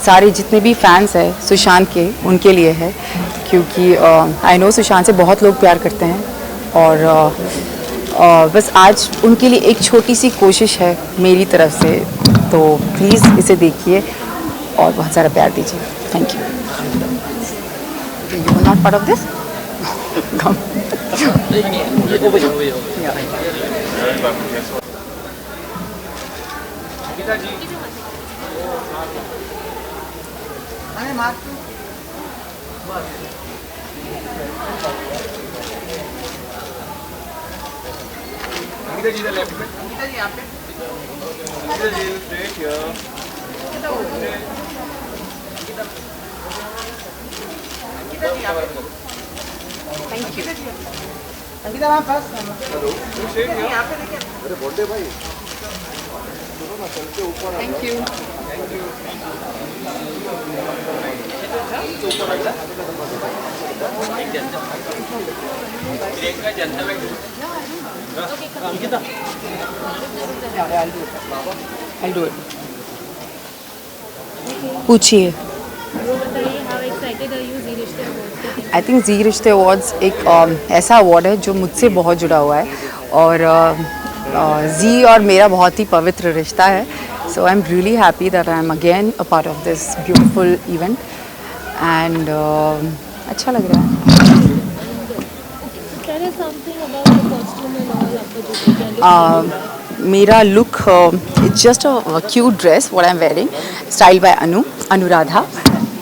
सारे जितने भी फैंस हैं सुशांत के, उनके लिए है, क्योंकि आई नो सुशांत से बहुत लोग प्यार करते हैं और बस आज उनके लिए एक छोटी सी कोशिश है मेरी तरफ से, तो प्लीज़ इसे देखिए और बहुत सारा प्यार दीजिए। Thank you. You are not part of this? Thank you. Thank you. I'll do it. पूछिए। आई थिंक जी रिश्ते अवार्ड्स एक ऐसा अवार्ड है जो मुझसे बहुत जुड़ा हुआ है और जी और मेरा बहुत ही पवित्र रिश्ता है। So I am really happy that I am again a part of this beautiful event and अच्छा लग रहा है। मेरा look it's just a cute dress what I am wearing, style by Anuradha,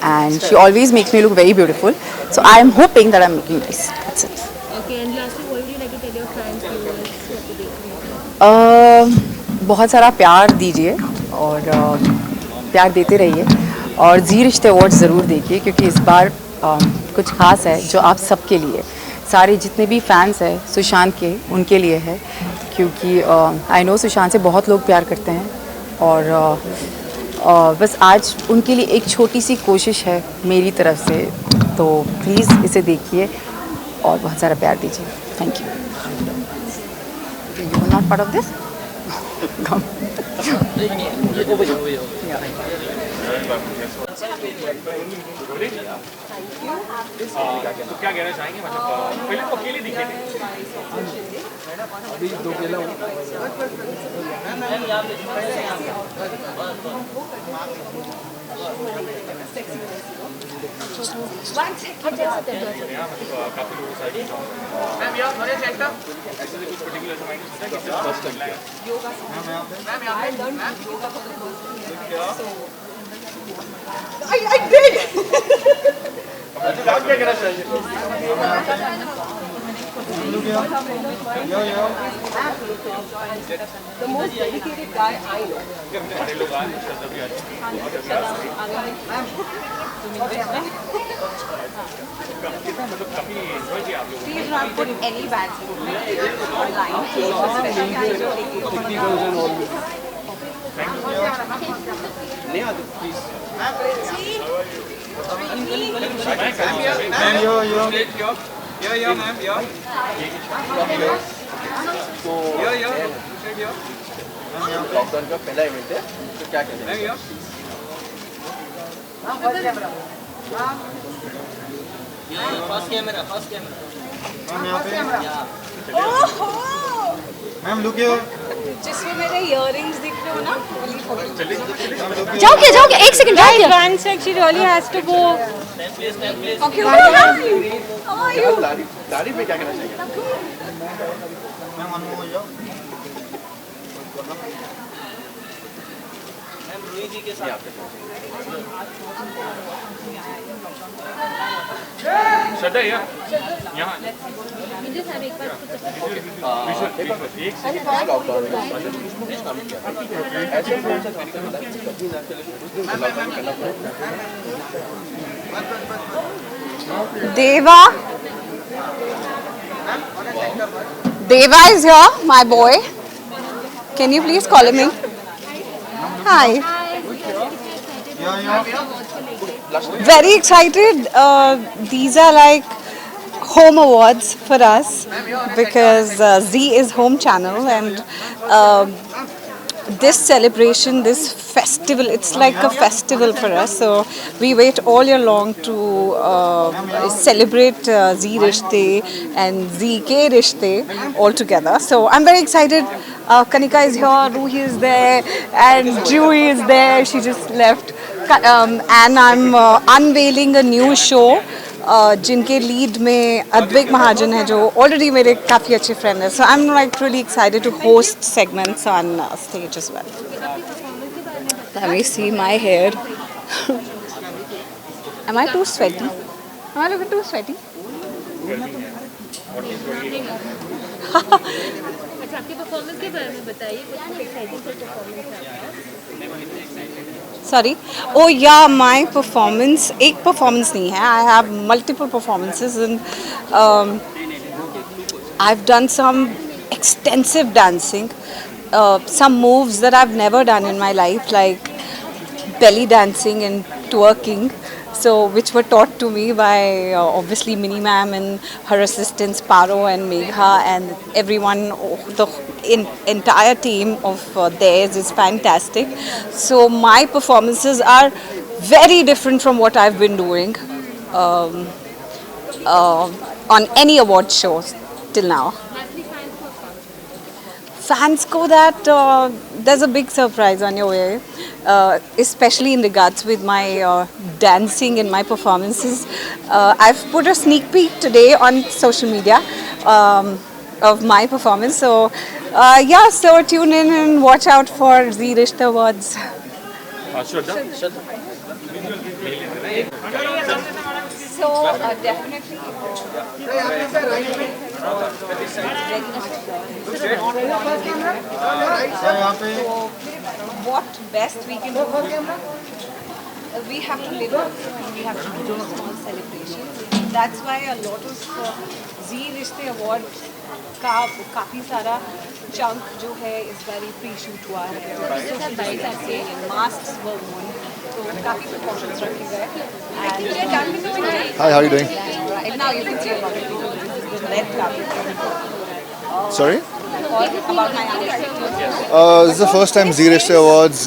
and she always makes me look very beautiful, so I am hoping that I'm looking nice. That's it. Okay, and lastly, what would you like to tell your fans, viewers who have to देखने? बहुत सारा प्यार दीजिए और प्यार देते रहिए और जी रिश्ते अवार्ड ज़रूर देखिए, क्योंकि इस बार कुछ खास है जो आप सबके लिए, सारे जितने भी फैंस हैं सुशांत के, उनके लिए है, क्योंकि आई नो सुशांत से बहुत लोग प्यार करते हैं और बस आज उनके लिए एक छोटी सी कोशिश है मेरी तरफ से, तो प्लीज़ इसे देखिए और बहुत सारा प्यार दीजिए। Thank you. You are not part of this? तो क्या कहना चाहेंगे, मतलब पहले तो अकेले दिखे थे, अभी दो अकेला हूँ। काफी लोगों से मैम यार थोड़े सेंटर ऐसे कुछ पर्टिकुलर माइंड होता है कि सिर्फ फर्स्ट लग गया yoga ma'am I learn yoga for the first time. I did क्या कहना चाहिए? The most dedicated guy I know. बड़े लोग आए, श्रद्धा भी आज मतलब काफी एंजॉय किया आप लोगों ने। Please not put any bad things online. Lockdown का पहला इवेंट है, तो क्या कहते हैं? First camera ma'am look here. जिसमें मेरे इयररिंग्स दिख रहे हो ना, जाओ क्या एक सेकंड जाओ क्या? one sec, she really has to go. Okay, how are you? दाढ़ी पे क्या कहना चाहिए? मैम अनु हो जाओ। मैम रूही जी के साथ श्रद्धा यहाँ एक सेकंड लॉकडाउन ऐसे Deva is here, my boy. Can you please call him in? Hi. Very excited. These are like home awards for us because Z is home channel, and this celebration, this festival, it's like a festival for us. So we wait all year long to celebrate Zee Rishte and ZK Rishte all together. So I'm very excited. Kanika is here, Ruhi is there, and Juhi is there. She just left. And I'm unveiling a new show. जिनके lead में अद्वैक महाजन है जो already मेरे काफ़ी अच्छे friend है. So I am like really excited to host segments on stage as well. Let me see my hair. Am I too sweaty? Am I looking too sweaty? अच्छा आपकी परफॉर्मेंस के बारे में बताइए कुछ एक्साइटिंग परफॉर्मेंस है. Sorry. Oh yeah, my performance. एक performance नहीं है. I have multiple performances and I've done some extensive dancing. Some moves that I've never done in my life, like belly dancing and twerking. So, which were taught to me by obviously Mini Ma'am and her assistants Paro and Megha and everyone. The entire team of theirs is fantastic. So my performances are very different from what I've been doing on any award shows till now. Fans go that there's a big surprise on your way, especially in regards with my dancing and my performances. I've put a sneak peek today on social media of my performance. So yeah, so tune in and watch out for Zee Rishte Awards. So definitely what best we can do, we have to live up and we have to do small celebrations. That's why a lot of Zee Rishte Award का काफ़ी सारा chunk जो है इस बारी pre shoot हुआ है. Mask वर वोन, तो काफ़ी प्रिकॉशंस रखे गए. Hi, how are you doing? Right now you can see a lot of people. This is the red carpet. Sorry? About my outfit. This is the first time Zee Rishte Awards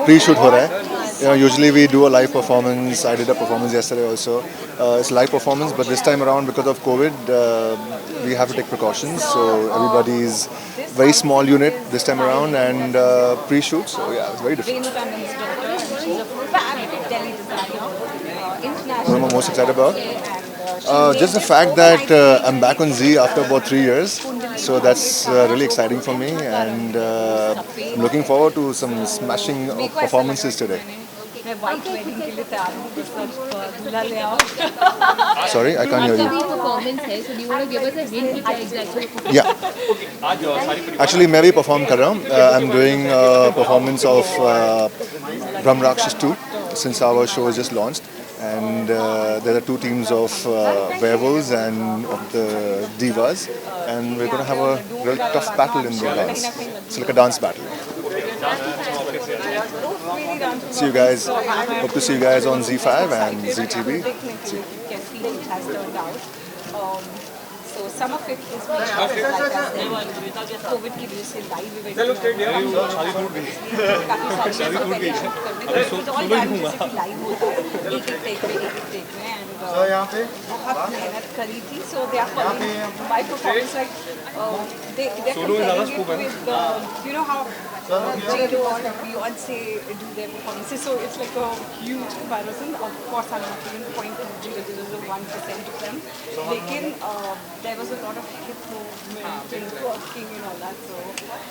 pre-shoot हो रहा है. You know, usually we do a live performance. I did a performance yesterday also. It's a live performance, but this time around because of COVID, we have to take precautions. So everybody is very small unit this time around and pre-shoot. So yeah, it's very different. Venu Tandon's daughter. She's a fab Delhi designer. International. What am I most excited about? Just the fact that I'm back on Zee after about 3 years. So that's really exciting for me, and I'm looking forward to some smashing performances today. मैं white wedding के लिए तैयार हूँ. बस दूल्हा ले आओ. Sorry, I can't hear you. Performance है so do you want to give us a hint क्या exactly? Yeah. Actually, मैं भी perform कर रहा हूँ. I'm doing a performance of Brahm Rakshas 2 since our show is just launched. And there are two teams of werewolves and of the divas, and we're going to have a real tough battle in the dance. It's like a dance battle. See you guys. Hope to see you guys on Z5 and ZTV. So some of it is being shot like I said, COVID की वजह से live event काफी सारी चीज़ों पे shoot करने को. It's all done जैसे कि live होता है. एक एक take में and बहुत मेहनत करी थी. So they are following my performance like they're comparing it with you know how J.Lo or Beyonce do their performances. So it's like a huge comparison. Of course, I'm not even pointing to 1% of them. लेकिन there was a lot of hip movement and twerking and all that. So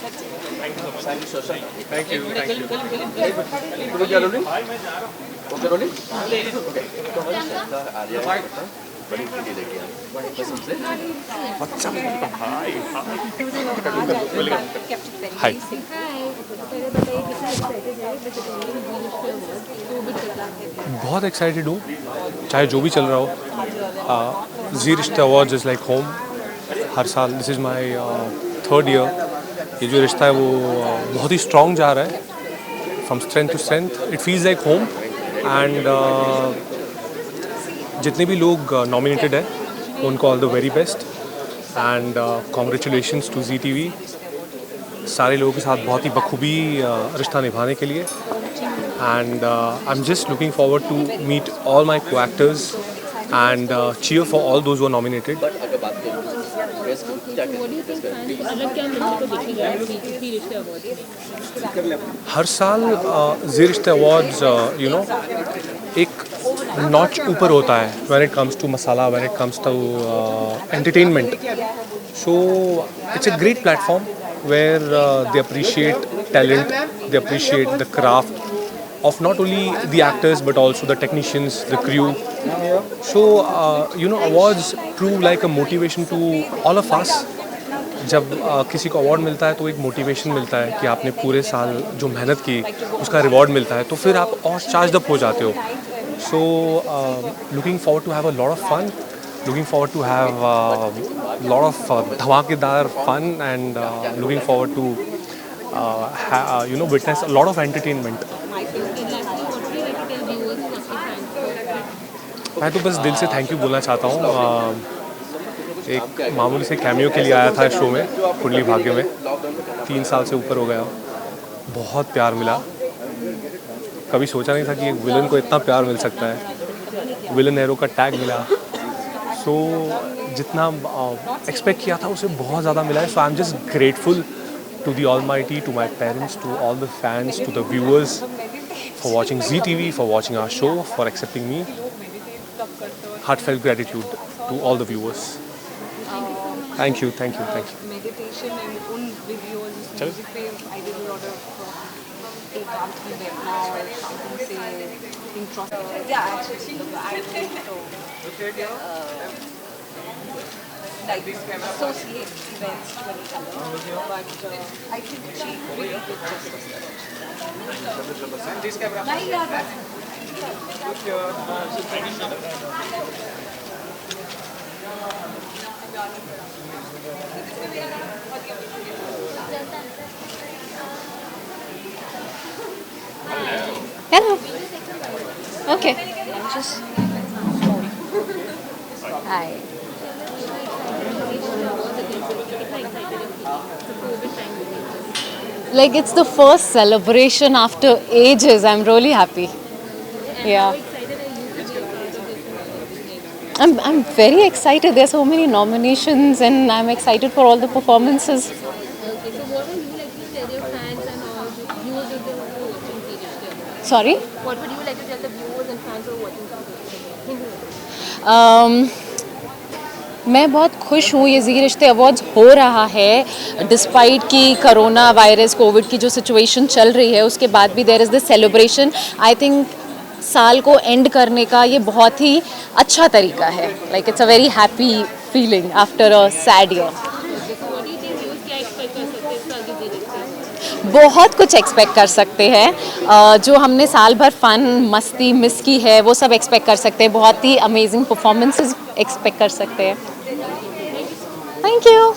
that's it. Thank you so much. Thank you. Okay, rolling? Okay, rolling? Okay. बड़ी video देखी हम कसम से. हाय पहले बताइए कितना excited है बहुत एक्साइटेड हूँ चाहे जो भी चल रहा हो. ज़ी रिश्ते अवार्ड्स इज़ लाइक होम. हर साल this is my 3rd year. ये जो रिश्ता है वो बहुत ही स्ट्रॉन्ग जा रहा है. From strength to strength it feels like home. And जितने भी लोग नॉमिनेटेड हैं उनको all the very best. And congratulations to ZTV. सारे लोगों के साथ बहुत ही बखूबी रिश्ता निभाने के लिए. And I'm just looking forward to meet all my co-actors and cheer for all those who are nominated. अलग क्या मिलने को दिखेगा ज़ी रिश्ते अवार्ड में? हर साल ज़ी रिश्ते अवार्ड्स एक नॉच ऊपर होता है when it comes to masala, when it comes to entertainment. So it's a great platform where they appreciate talent, they appreciate the craft of not only the actors but also the technicians, the crew. So awards prove like a motivation to all of us. जब किसी को award मिलता है तो एक motivation मिलता है कि आपने पूरे साल जो मेहनत की उसका रिवॉर्ड मिलता है, तो फिर आप और चार्ज अप हो जाते हो. So looking forward to have a lot of fun, looking forward to have a lot of धमाकेदार fun and looking forward to witness a lot of entertainment. मैं तो बस दिल से थैंक यू बोलना चाहता हूँ. एक मामूली से कैमियो के लिए आया था शो में, कुंडली भाग्य में. 3 साल से ऊपर हो गया, बहुत प्यार मिला. कभी सोचा नहीं था कि एक विलन को इतना प्यार मिल सकता है. विलन हीरो का टैग मिला. सो जितना एक्सपेक्ट किया था उसे बहुत ज़्यादा मिला है. So I am just grateful to the almighty, to my parents, to all the fans, to the viewers for watching Zee TV, for watching our show, for accepting me. Heartfelt gratitude to all the viewers. Thank you. Meditation and उन videos, music पे I did a lot of एकांत में बैठना और शांति से introspect. Yeah, actually, I like associate events to any color, but I think she really did justice. This camera. Hello. Okay. Hi. Like it's the first celebration after ages. I'm really happy. Yeah. I'm very excited. There's so many nominations and I'm excited for all the performances. Okay, so what would you like to tell your fans and all the viewers if they were watching Zee Rishte Awards? Sorry? What would you like to tell the viewers and fans who are watching Zee Rishte Awards? मैं बहुत खुश हूँ ये ज़ी रिश्ते awards हो रहा है despite कि कोरोना वायरस कोविड की जो सिचुएशन चल रही है उसके बाद भी there is this celebration. I think साल को एंड करने का ये बहुत ही अच्छा तरीका है. Like it's a very happy feeling after a sad year. बहुत कुछ एक्सपेक्ट कर सकते हैं. जो हमने साल भर फन मस्ती मिस की है वो सब एक्सपेक्ट कर सकते हैं. बहुत ही अमेजिंग परफॉर्मेंसेस एक्सपेक्ट कर सकते हैं. Thank you.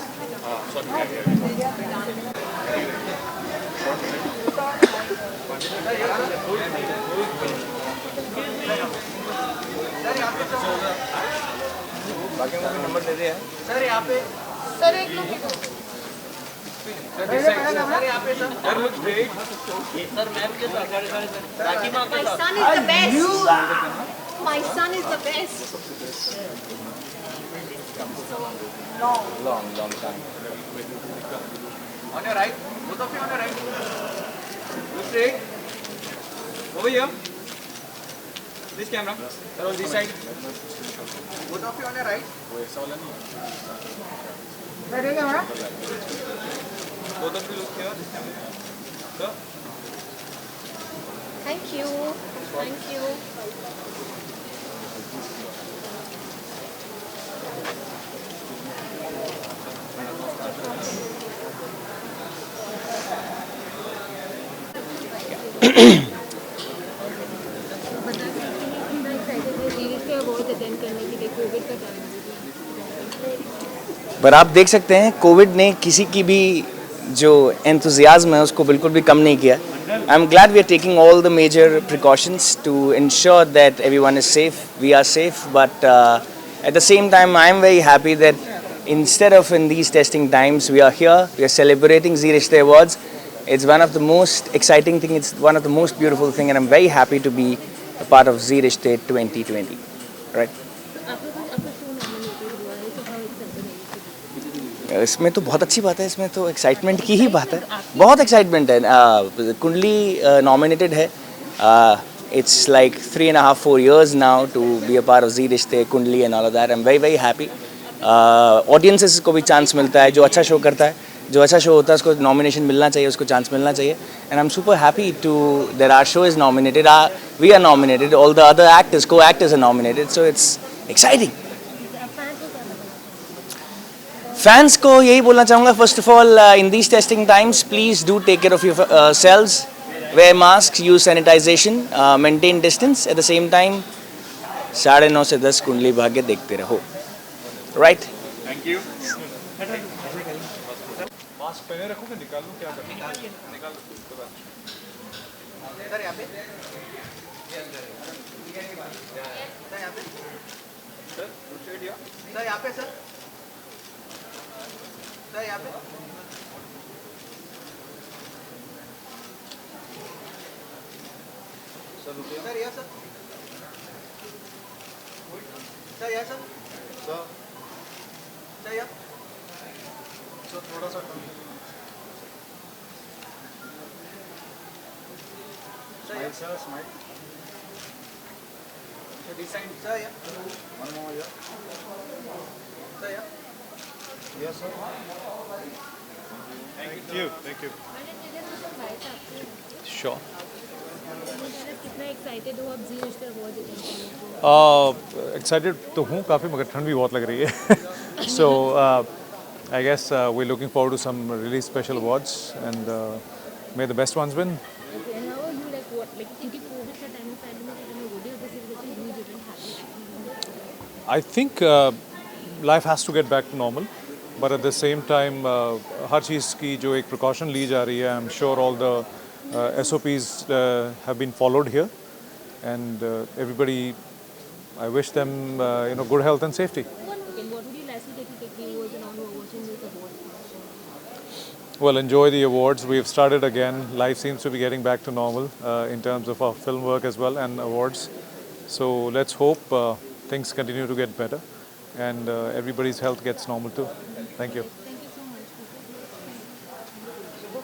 नंबर दे दिया है सर. यहाँ पे सर एक लोग सर यहाँ पे sir look straight. Sir ma'am के साथ राखी माँ के साथ. My son is the best. My son is the best. Long time. On your right. Both of you on your right. Look straight. Over here. This camera. Sir on this side. Both of you on your right. Ready camera. Both of you look here. This camera. Sir. Thank you. Thank you. पर आप देख सकते हैं Covid ने किसी की भी जो एंथुजियाज्म है उसको बिल्कुल भी कम नहीं किया. I am glad we are taking all the major precautions to ensure that everyone is safe. We are safe, but at the same time I am very happy that instead of in these testing times, we are here, we are celebrating Zee Rishte Awards. It's one of the most exciting thing, it's one of the most beautiful thing, and I'm very happy to be a part of Zee Rishte 2020. Right? इसमें तो बहुत अच्छी बात है, इसमें तो excitement की ही बात है, बहुत एक्साइटमेंट है. कुंडली नॉमिनेटेड है. It's like 3.5-4 years now to be a part of Zee Rishte, Kundli and all of that. I'm very very happy. Audiences को भी चांस मिलता है, जो अच्छा शो करता है, जो अच्छा शो होता है उसको नॉमिनेशन मिलना चाहिए, उसको चांस मिलना चाहिए. And I'm super happy that our show is nominated. We are nominated. All the other actors, co-actors are nominated. So it's exciting. Fans को यही बोलना चाहूँगा, first of all, in these testing times, please do take care of yourselves. Wear masks, use sanitization, maintain distance. At the same time, 9:30 से 10 कुंडली भाग्य देखते रहो. Right? Thank you. Mask पहने रखोगे, निकाल लो, क्या करना है? निकाल दो. सर यहाँ पे Sir, straight here. सर यहाँ पे सर यहाँ पे सर यहाँ सर यहाँ सर यहाँ सर थोड़ा सा sir smile This side. Sir यहाँ वन मोर यहाँ सर यहाँ yes sir Thank you. Sure. कितना एक्साइटेड हो आप जी रिश्ते अवार्ड जीतने के लिए? Excited तो हूँ काफ़ी, मगर ठंड भी बहुत लग रही है. So I guess we're looking forward to some really special awards, and may the best ones win. Okay, and how are you क्योंकि कोविड का टाइम में पैंडेमिक हो गया, this is what you didn't have. I think life has to get back to normal, but at the same time हर चीज़ की जो एक precaution ली जा रही है, I'm sure all the SOPs have been followed here, and everybody, I wish them good health and safety. What would you like to take viewers and all who are watching this award function? Well, enjoy the awards. We've started again. Life seems to be getting back to normal in terms of our film work as well and awards. So let's hope things continue to get better and everybody's health gets normal too. Thank you.